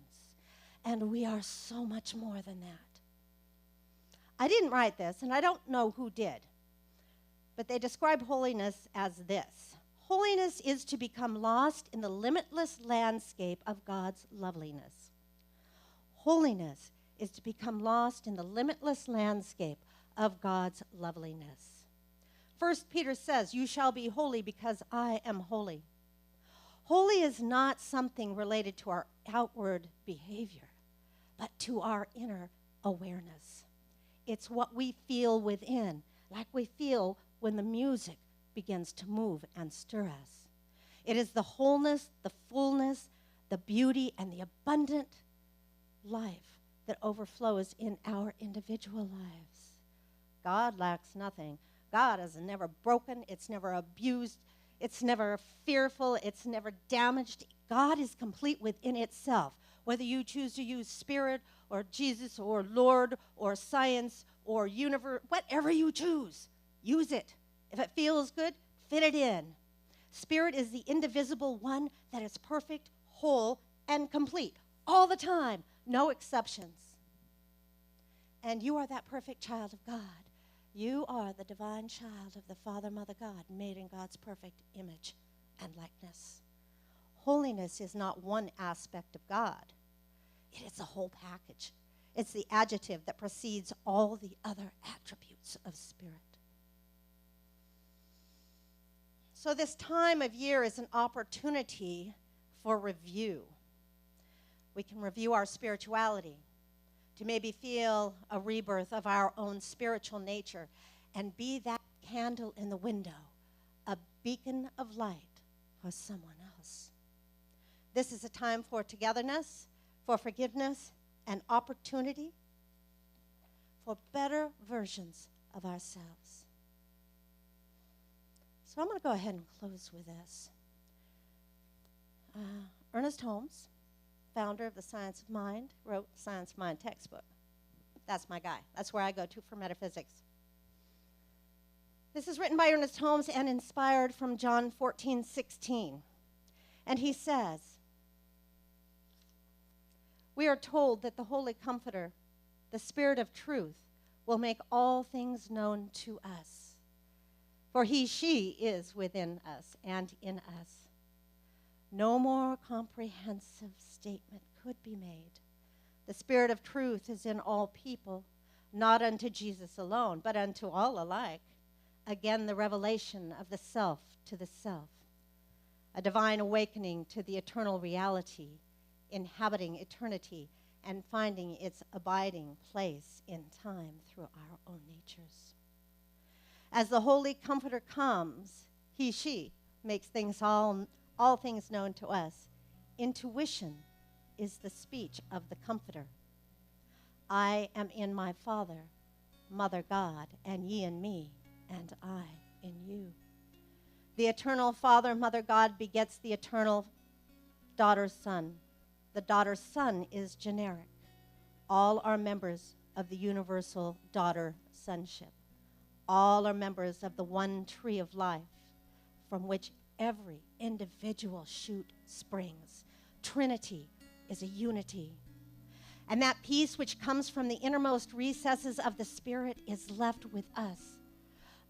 And we are so much more than that. I didn't write this, and I don't know who did. But they describe holiness as this. Holiness is to become lost in the limitless landscape of God's loveliness. Holiness is to become lost in the limitless landscape of God's loveliness. 1 Peter says, you shall be holy because I am holy. Holy is not something related to our outward behavior, but to our inner awareness. It's what we feel within, like we feel when the music begins to move and stir us. It is the wholeness, the fullness, the beauty and the abundant life that overflows in our individual lives. God lacks nothing. God is never broken. It's never abused. It's never fearful. It's never damaged. God is complete within itself. Whether you choose to use spirit or Jesus or Lord or science or universe, whatever you choose, use it. If it feels good, fit it in. Spirit is the indivisible one that is perfect, whole, and complete all the time, no exceptions. And you are that perfect child of God. You are the divine child of the Father, Mother, God, made in God's perfect image and likeness. Holiness is not one aspect of God. It is a whole package. It's the adjective that precedes all the other attributes of spirit. So this time of year is an opportunity for review. We can review our spirituality, to maybe feel a rebirth of our own spiritual nature and be that candle in the window, a beacon of light for someone else. This is a time for togetherness, for forgiveness, and opportunity for better versions of ourselves. So I'm going to go ahead and close with this. Ernest Holmes, founder of the Science of Mind, wrote the Science of Mind textbook. That's my guy. That's where I go to for metaphysics. This is written by Ernest Holmes and inspired from John 14:16. And he says, we are told that the Holy Comforter, the Spirit of truth, will make all things known to us. For she is within us and in us. No more comprehensive statement could be made. The Spirit of truth is in all people, not unto Jesus alone, but unto all alike. Again, the revelation of the self to the self. A divine awakening to the eternal reality, inhabiting eternity and finding its abiding place in time through our own natures. As the Holy Comforter comes, she makes things all things known to us. Intuition is the speech of the Comforter. I am in my Father, Mother God, and ye in me, and I in you. The eternal Father, Mother God begets the eternal daughter Son. The daughter Son is generic. All are members of the universal daughter sonship. All are members of the one tree of life from which every individual shoot springs. Trinity is a unity. And that peace which comes from the innermost recesses of the Spirit is left with us.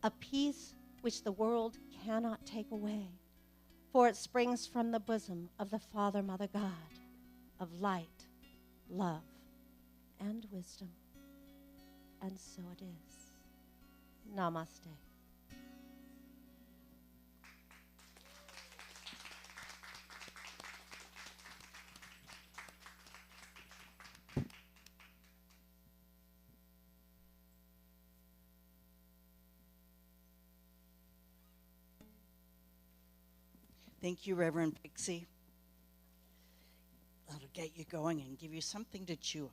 A peace which the world cannot take away, for it springs from the bosom of the Father, Mother God, of light, love, and wisdom. And so it is. Namaste. Thank you, Reverend Pixie. That'll get you going and give you something to chew on.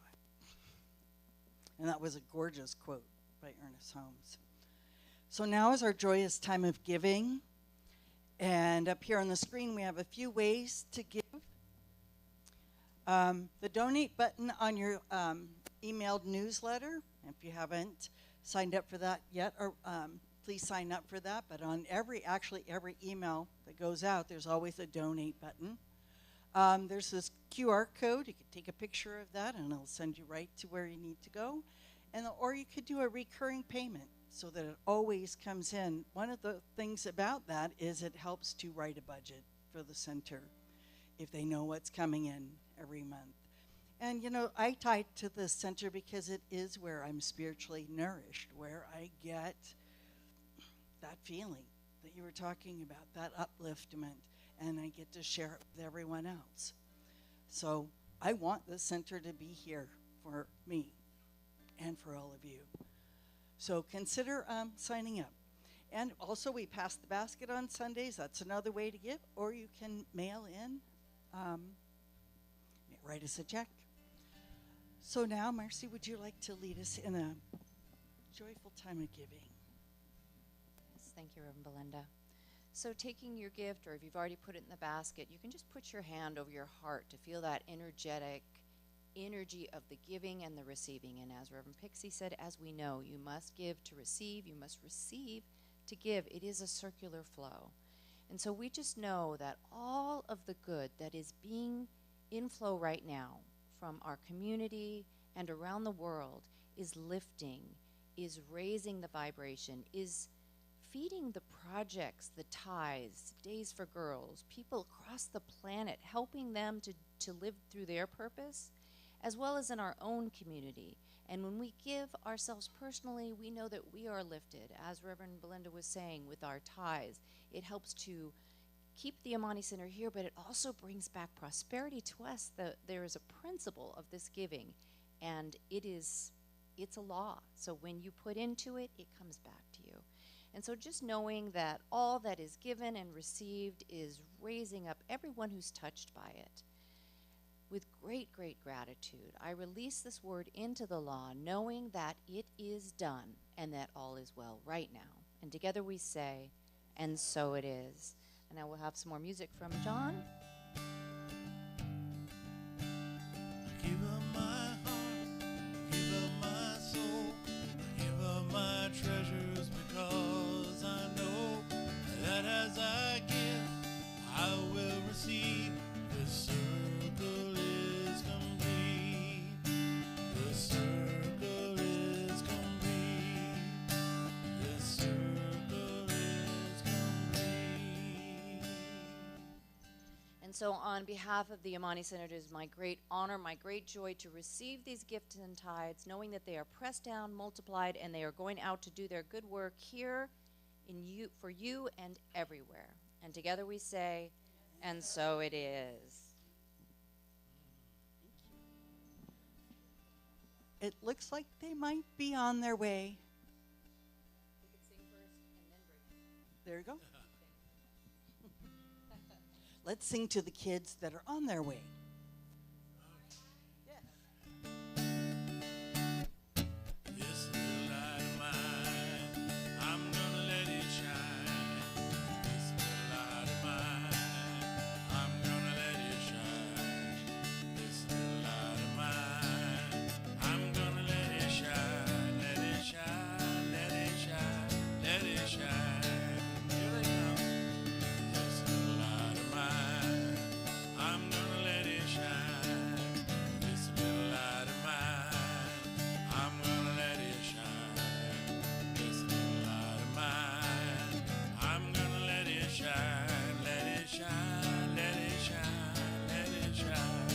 And that was a gorgeous quote by Ernest Holmes. So now is our joyous time of giving. And up here on the screen, we have a few ways to give. The donate button on your emailed newsletter, if you haven't signed up for that yet, or please sign up for that. But on every email that goes out, there's always a donate button. There's this QR code. You could take a picture of that, and it'll send you right to where you need to go. Or you could do a recurring payment so that it always comes in. One of the things about that is it helps to write a budget for the center if they know what's coming in every month. And, you know, I tie to the center because it is where I'm spiritually nourished, where I get that feeling that you were talking about, that upliftment, and I get to share it with everyone else. So I want the center to be here for me and for all of you. So consider signing up. And also we pass the basket on Sundays. That's another way to give. Or you can mail in write us a check. So now, Marcy, would you like to lead us in a joyful time of giving? Yes, thank you, Reverend Belinda. So taking your gift, or if you've already put it in the basket, you can just put your hand over your heart to feel that energetic energy of the giving and the receiving. And as Reverend Pixie said, as we know, you must give to receive, you must receive to give. It is a circular flow. And so we just know that all of the good that is being in flow right now from our community and around the world is lifting, is raising the vibration, is feeding the projects, the ties, Days for Girls, people across the planet, helping them to live through their purpose, as well as in our own community. And when we give ourselves personally, we know that we are lifted. As Reverend Belinda was saying, with our ties, it helps to keep the Amani Center here, but it also brings back prosperity to us. There is a principle of this giving, and it's a law. So when you put into it, it comes back to you. And so just knowing that all that is given and received is raising up everyone who's touched by it. With great, great gratitude, I release this word into the law, knowing that it is done and that all is well right now. And together we say, and so it is. And now we'll have some more music from John. I give up my heart, I give up my soul, I give up my treasures because I know that as I give, I will receive. The circle is complete. The circle is complete. The circle is complete. And so on behalf of the Amani Center, it is my great honor, my great joy to receive these gifts and tithes, knowing that they are pressed down, multiplied, and they are going out to do their good work here in you, for you and everywhere. And together we say, and so it is. It looks like they might be on their way. We could sing first and then bring it. There you go. Let's sing to the kids that are on their way. This little light of mine, I'm gonna let it shine. This little light of mine, I'm gonna let it shine. This little light of mine, I'm gonna let it shine. Let it shine, let it shine, let it shine. Here they come. This little light of mine, I'm gonna let it shine. This little light of mine, I'm gonna let it shine. This little light of mine, I'm gonna let it shine. Let it shine, let it shine, let it shine.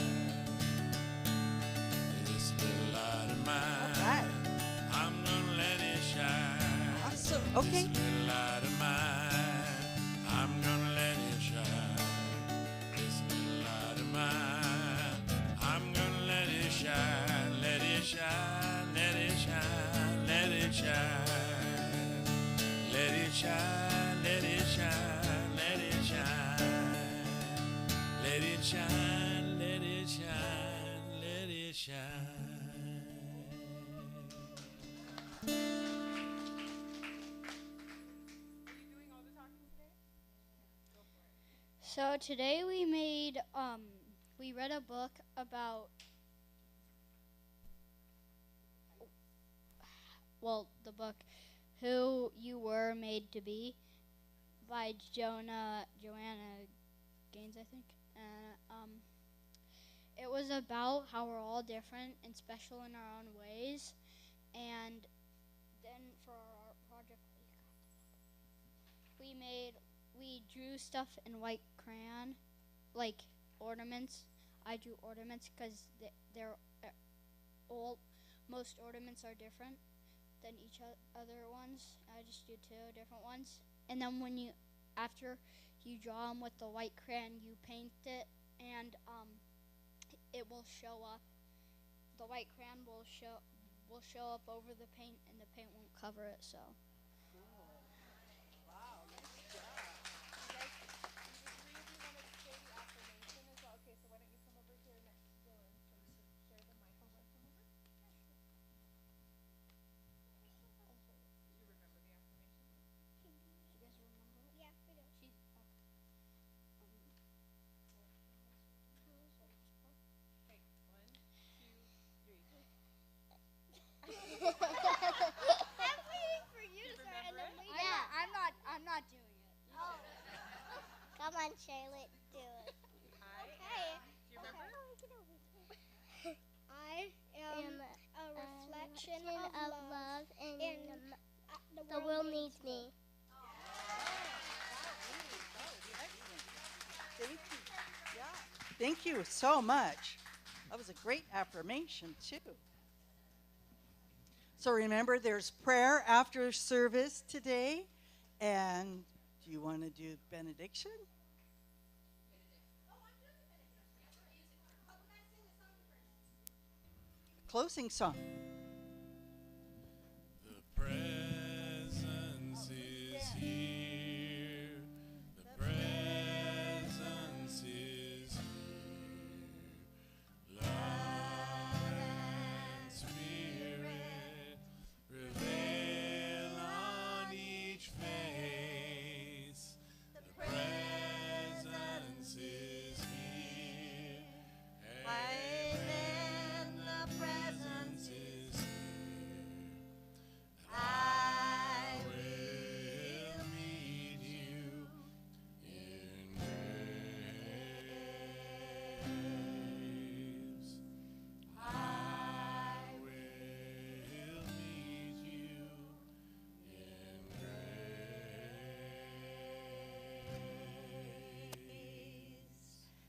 This little light of mine, right. I'm gonna let it shine. Awesome. Okay. This little light of mine, I'm gonna let it shine. This little light of mine, I'm gonna let it shine. Let it shine, let it shine, let it shine. Let it shine, let it shine, let it shine. Let it shine, let it shine, let it shine. So today we read a book about, the book Who You Were Made to Be by Joanna Gaines, I think. And it was about how we're all different and special in our own ways. And then for our art project, we drew stuff in white crayon, like ornaments. I drew ornaments because they're all, most ornaments are different than each other ones. I just drew two different ones. And then after you draw them with the white crayon, you paint it, and it will show up. The white crayon will show up over the paint, and the paint won't cover it. So. Thank you so much. That was a great affirmation, too. So remember, there's prayer after service today. And do you want to do benediction? Closing song. The presence is here. The presence is here. Love and spirit reveal on each face. The presence is here. Amen. The presence is here. I will meet you in grace. I will meet you in grace.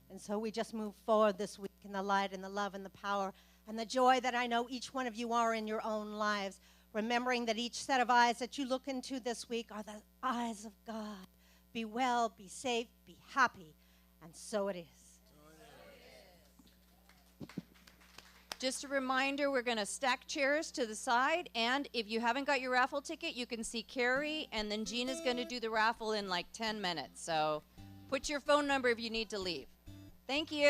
And so we just move forward this week in the light and the love and the power and the joy that I know each one of you are in your own lives, remembering that each set of eyes that you look into this week are the eyes of God. Be well, be safe, be happy, and so it is. Just a reminder, we're going to stack chairs to the side, and if you haven't got your raffle ticket, you can see Carrie, and then Gina's going to do the raffle in like 10 minutes. So put your phone number if you need to leave. Thank you.